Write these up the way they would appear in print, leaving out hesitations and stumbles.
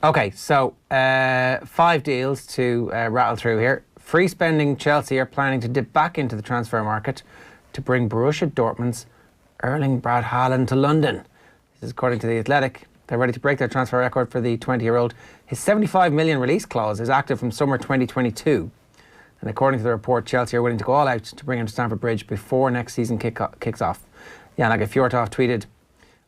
Okay, so 5 deals to rattle through here. Free spending. Chelsea are planning to dip back into the transfer market to bring Borussia Dortmund's Erling Braut Haaland to London. This is according to The Athletic. They're ready to break their transfer record for the 20-year-old. His 75 million release clause is active from summer 2022. And according to the report, Chelsea are willing to go all out to bring him to Stamford Bridge before next season kicks off. Yannick Fjortov tweeted,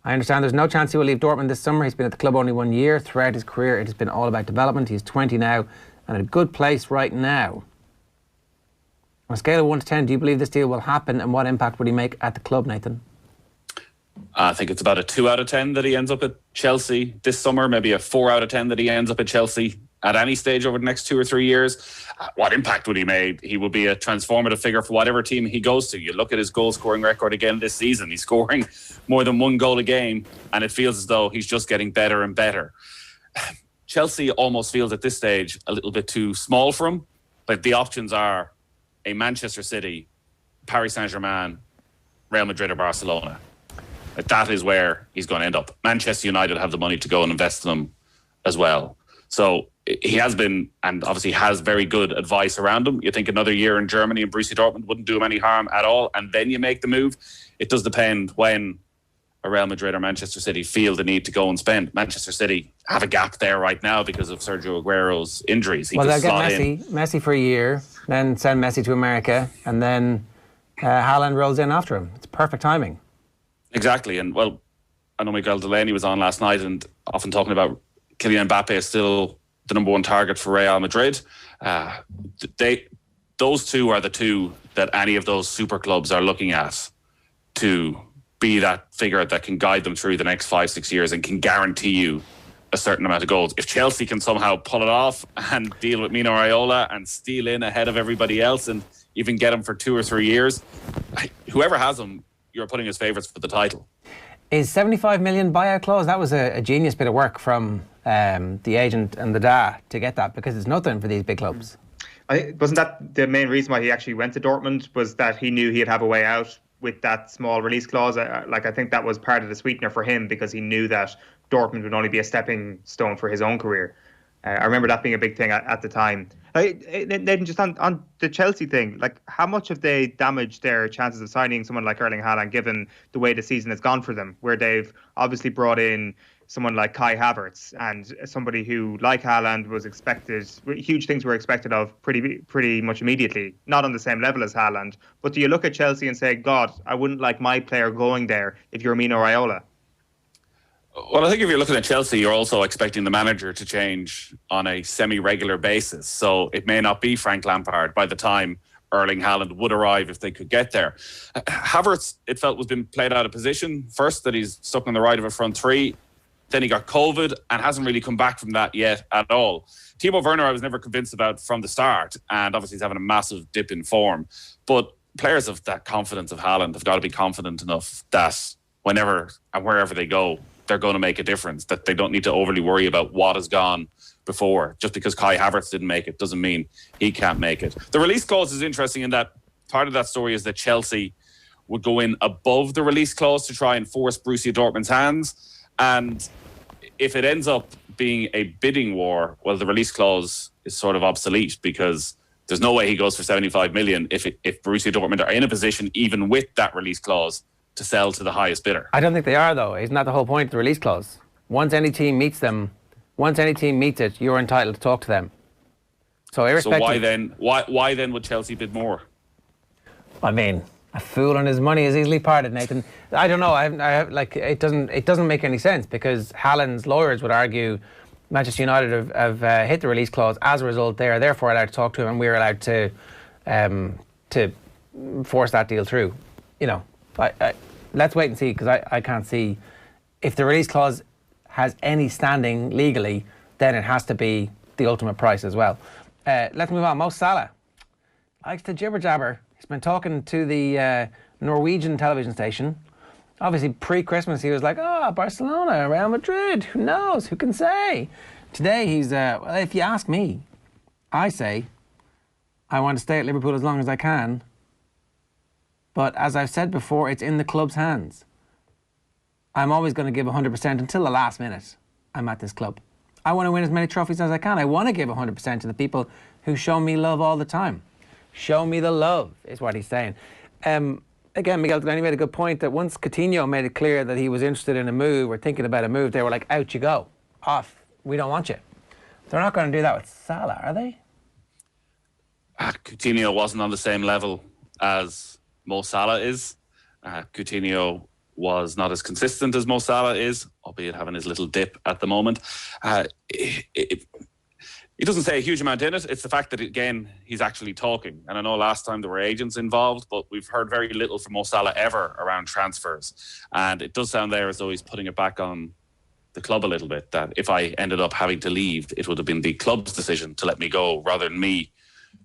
I understand there's no chance he will leave Dortmund this summer. He's been at the club only 1 year. Throughout his career, it has been all about development. He's 20 now and in a good place right now. On a scale of 1 to 10, do you believe this deal will happen, and what impact would he make at the club, Nathan? I think it's about a 2 out of 10 that he ends up at Chelsea this summer, maybe a 4 out of 10 that he ends up at Chelsea at any stage over the next 2 or 3 years. What impact would he make? He will be a transformative figure for whatever team he goes to. You look at his goal scoring record again this season. He's scoring more than 1 goal a game, and it feels as though he's just getting better and better. Chelsea almost feels at this stage a little bit too small for him. Like, the options are a Manchester City, Paris Saint-Germain, Real Madrid or Barcelona. Like, that is where he's going to end up. Manchester United have the money to go and invest in him as well. So he has been, and obviously has very good advice around him. You think another year in Germany and Borussia Dortmund wouldn't do him any harm at all, and then you make the move. It does depend when a Real Madrid or Manchester City feel the need to go and spend. Manchester City have a gap there right now because of Sergio Aguero's injuries. Well, they'll get Messi for a year, then send Messi to America, and then Haaland rolls in after him. It's perfect timing. Exactly. And, well, I know Miguel Delaney was on last night and often talking about Kylian Mbappe is still the number 1 target for Real Madrid. Those two are the two that any of those super clubs are looking at to be that figure that can guide them through the next 5-6 years and can guarantee you a certain amount of goals. If Chelsea can somehow pull it off and deal with Mino Raiola and steal in ahead of everybody else and even get him for 2 or 3 years, whoever has him, you're putting as favourites for the title. Is 75 million buyout clause? That was a genius bit of work from the agent and the DA to get that, because it's nothing for these big clubs. Wasn't that the main reason why he actually went to Dortmund, was that he knew he'd have a way out with that small release clause? I think that was part of the sweetener for him, because he knew that Dortmund would only be a stepping stone for his own career. I remember that being a big thing at the time. Nathan, just on the Chelsea thing, like, how much have they damaged their chances of signing someone like Erling Haaland, given the way the season has gone for them, where they've obviously brought in someone like Kai Havertz, and somebody who, like Haaland, was expected, huge things were expected of pretty much immediately, not on the same level as Haaland. But do you look at Chelsea and say, God, I wouldn't like my player going there if you're Mino Raiola? Well, I think if you're looking at Chelsea, you're also expecting the manager to change on a semi-regular basis. So it may not be Frank Lampard by the time Erling Haaland would arrive, if they could get there. Havertz, it felt, was being played out of position. First, that he's stuck on the right of a front three. Then he got COVID and hasn't really come back from that yet at all. Timo Werner, I was never convinced about from the start. And obviously he's having a massive dip in form. But players of that confidence of Haaland have got to be confident enough that whenever and wherever they go, they're going to make a difference, that they don't need to overly worry about what has gone before. Just because Kai Havertz didn't make it doesn't mean he can't make it. The release clause is interesting in that part of that story is that Chelsea would go in above the release clause to try and force Borussia Dortmund's hands. And if it ends up being a bidding war, well, the release clause is sort of obsolete, because there's no way he goes for 75 million if Borussia Dortmund are in a position, even with that release clause, to sell to the highest bidder. I don't think they are, though. Isn't that the whole point of the release clause? Once any team meets it, you're entitled to talk to them. So why then would Chelsea bid more? I mean, a fool and his money is easily parted, Nathan. I don't know. It doesn't make any sense, because Haaland's lawyers would argue Manchester United have hit the release clause. As a result, they are therefore allowed to talk to him, and we're allowed to force that deal through. You know, let's wait and see, because I can't see if the release clause has any standing legally, then it has to be the ultimate price as well. Let's move on. Mo Salah likes to jibber jabber. He's been talking to the Norwegian television station. Obviously, pre-Christmas, he was like, Barcelona, Real Madrid, who knows, who can say? Today, he's, well, if you ask me, I say, I want to stay at Liverpool as long as I can. But as I've said before, it's in the club's hands. I'm always going to give 100% until the last minute I'm at this club. I want to win as many trophies as I can. I want to give 100% to the people who show me love all the time. Show me the love, is what he's saying. Again, Miguel Delaney made a good point that once Coutinho made it clear that he was interested in a move or thinking about a move, they were like, out you go. Off. We don't want you. They're not going to do that with Salah, are they? Coutinho wasn't on the same level as Mo Salah is. Coutinho was not as consistent as Mo Salah is, albeit having his little dip at the moment. He doesn't say a huge amount in it. It's the fact that, again, he's actually talking. And I know last time there were agents involved, but we've heard very little from Mo Salah ever around transfers. And it does sound there as though he's putting it back on the club a little bit, that if I ended up having to leave, it would have been the club's decision to let me go rather than me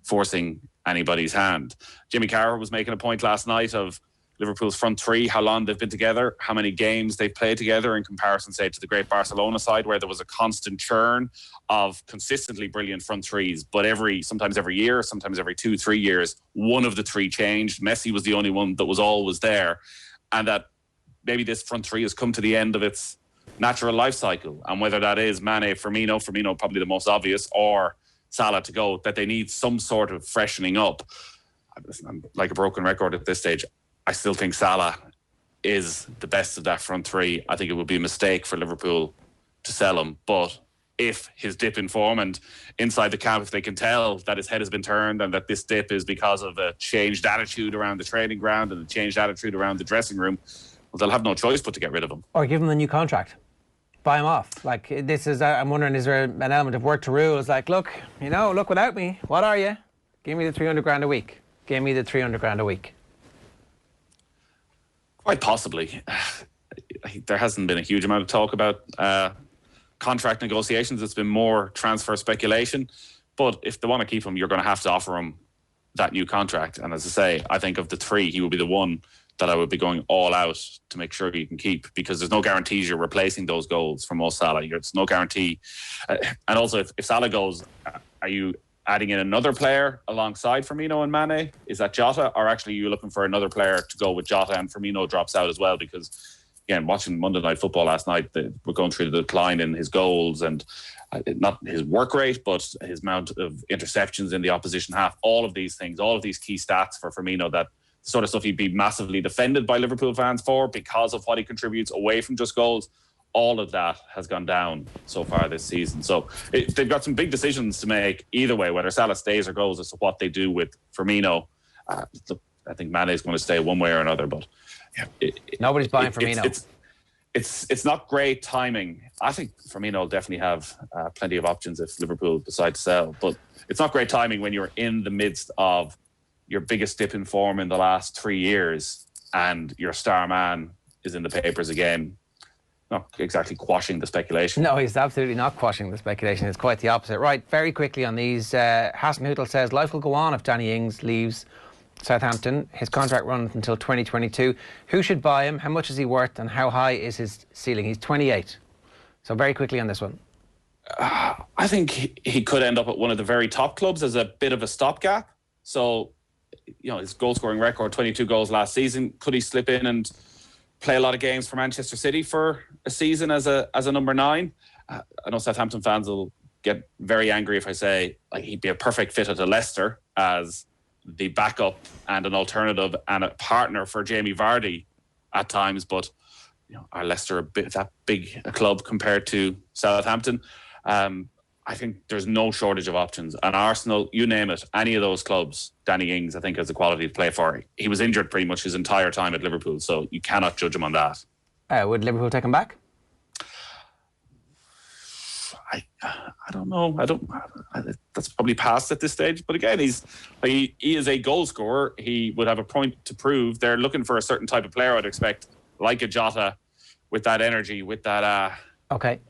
forcing anybody's hand. Jimmy Carroll was making a point last night of Liverpool's front three, how long they've been together, how many games they've played together in comparison, say, to the great Barcelona side, where there was a constant churn of consistently brilliant front threes. But sometimes every year, sometimes every 2-3 years, one of the three changed. Messi was the only one that was always there. And that maybe this front three has come to the end of its natural life cycle. And whether that is Mane, Firmino probably the most obvious, or Salah to go, that they need some sort of freshening up. I'm like a broken record at this stage. I still think Salah is the best of that front three. I think it would be a mistake for Liverpool to sell him. But if his dip in form, and inside the camp, if they can tell that his head has been turned and that this dip is because of a changed attitude around the training ground and a changed attitude around the dressing room, well, they'll have no choice but to get rid of him. Or give him a new contract. Buy him off. Like, this is, I'm wondering, is there an element of work to rule? It's like, look without me, what are you? Give me the 300 grand a week. Give me the 300 grand a week. Quite possibly. There hasn't been a huge amount of talk about contract negotiations. It's been more transfer speculation. But if they want to keep him, you're going to have to offer him that new contract. And as I say, I think of the three, he would be the one that I would be going all out to make sure you can keep, because there's no guarantees you're replacing those goals from Mo Salah. There's no guarantee. And also, if Salah goes, are you adding in another player alongside Firmino and Mane? Is that Jota? Or actually, you're looking for another player to go with Jota and Firmino drops out as well? Because, again, watching Monday Night Football last night, we're going through the decline in his goals and not his work rate, but his amount of interceptions in the opposition half. All of these things, all of these key stats for Firmino, that sort of stuff he'd be massively defended by Liverpool fans for because of what he contributes away from just goals. All of that has gone down so far this season. So they've got some big decisions to make either way, whether Salah stays or goes, as to what they do with Firmino. I think Mane is going to stay one way or another, but nobody's buying Firmino. It's not great timing. I think Firmino will definitely have plenty of options if Liverpool decide to sell, but it's not great timing when you're in the midst of your biggest dip in form in the last 3 years and your star man is in the papers again. Not exactly quashing the speculation. No, he's absolutely not quashing the speculation. It's quite the opposite. Right, very quickly on these. Hassan Hootel says life will go on if Danny Ings leaves Southampton. His contract runs until 2022. Who should buy him? How much is he worth? And how high is his ceiling? He's 28. So very quickly on this one. I think he could end up at one of the very top clubs as a bit of a stopgap. So, his goal-scoring record, 22 goals last season. Could he slip in and play a lot of games for Manchester City for a season as a number 9? I know Southampton fans will get very angry if I say he'd be a perfect fit at a Leicester as the backup and an alternative and a partner for Jamie Vardy at times. But are Leicester a bit that big a club compared to Southampton? I think there's no shortage of options. And Arsenal, you name it, any of those clubs, Danny Ings, I think, has the quality to play for. He was injured pretty much his entire time at Liverpool, so you cannot judge him on that. Would Liverpool take him back? I don't know. That's probably past at this stage. But again, he is a goal scorer. He would have a point to prove. They're looking for a certain type of player, I'd expect, like a Jota, with that energy, with that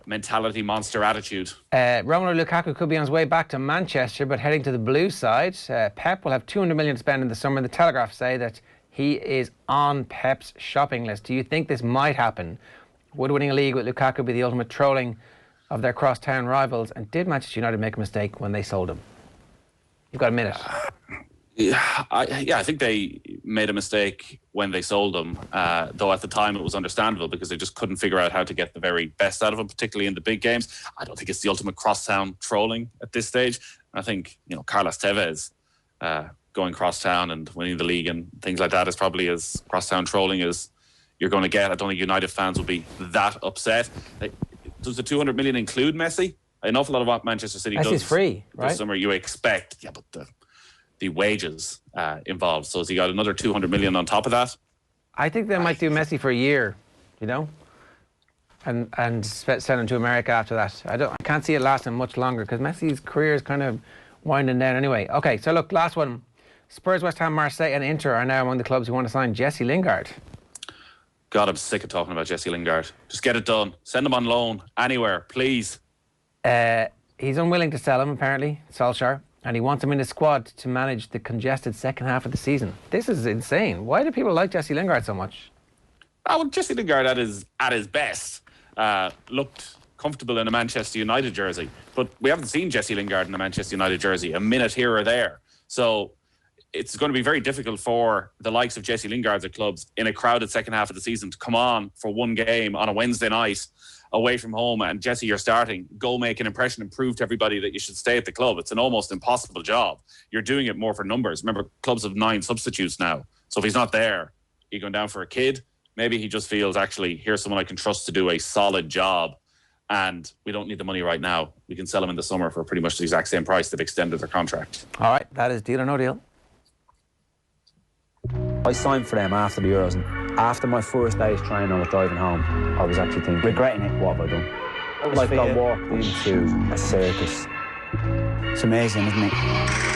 mentality monster attitude. Romelu Lukaku could be on his way back to Manchester, but heading to the blue side. Pep will have 200 million to spend in the summer. The Telegraph say that he is on Pep's shopping list. Do you think this might happen? Would winning a league with Lukaku be the ultimate trolling of their crosstown rivals? And did Manchester United make a mistake when they sold him? You've got a minute. I think they made a mistake when they sold him, though at the time it was understandable because they just couldn't figure out how to get the very best out of him, particularly in the big games. I don't think it's the ultimate crosstown trolling at this stage. I think, Carlos Tevez going crosstown and winning the league and things like that is probably as crosstown trolling as you're going to get. I don't think United fans will be that upset. Does the 200 million include Messi? An awful lot of what Manchester City does. Messi's free, right? This summer you expect, but the wages involved. So has he got another 200 million on top of that? I think they might do Messi for a year, and send him to America after that. I can't see it lasting much longer because Messi's career is kind of winding down anyway. Okay, so look, last one. Spurs, West Ham, Marseille and Inter are now among the clubs who want to sign Jesse Lingard. God, I'm sick of talking about Jesse Lingard. Just get it done. Send him on loan anywhere, please. He's unwilling to sell him, apparently, Solskjaer. And he wants him in his squad to manage the congested second half of the season. This is insane. Why do people like Jesse Lingard so much? Well, Jesse Lingard at his best looked comfortable in a Manchester United jersey. But we haven't seen Jesse Lingard in a Manchester United jersey a minute here or there. So it's going to be very difficult for the likes of Jesse Lingard's at clubs in a crowded second half of the season to come on for one game on a Wednesday night away from home, and Jesse, you're starting, go make an impression and prove to everybody that you should stay at the club. It's an almost impossible job. You're doing it more for numbers. Remember, clubs have 9 substitutes now. So if he's not there, you're going down for a kid. Maybe he just feels, actually, here's someone I can trust to do a solid job, and we don't need the money right now. We can sell him in the summer for pretty much the exact same price. They've extended their contract. All right, that is deal or no deal. I signed for them after the Euros, and after my first day's training, I was driving home. I was actually thinking, regretting it, what have I done? Like I walked into a circus. It's amazing, isn't it?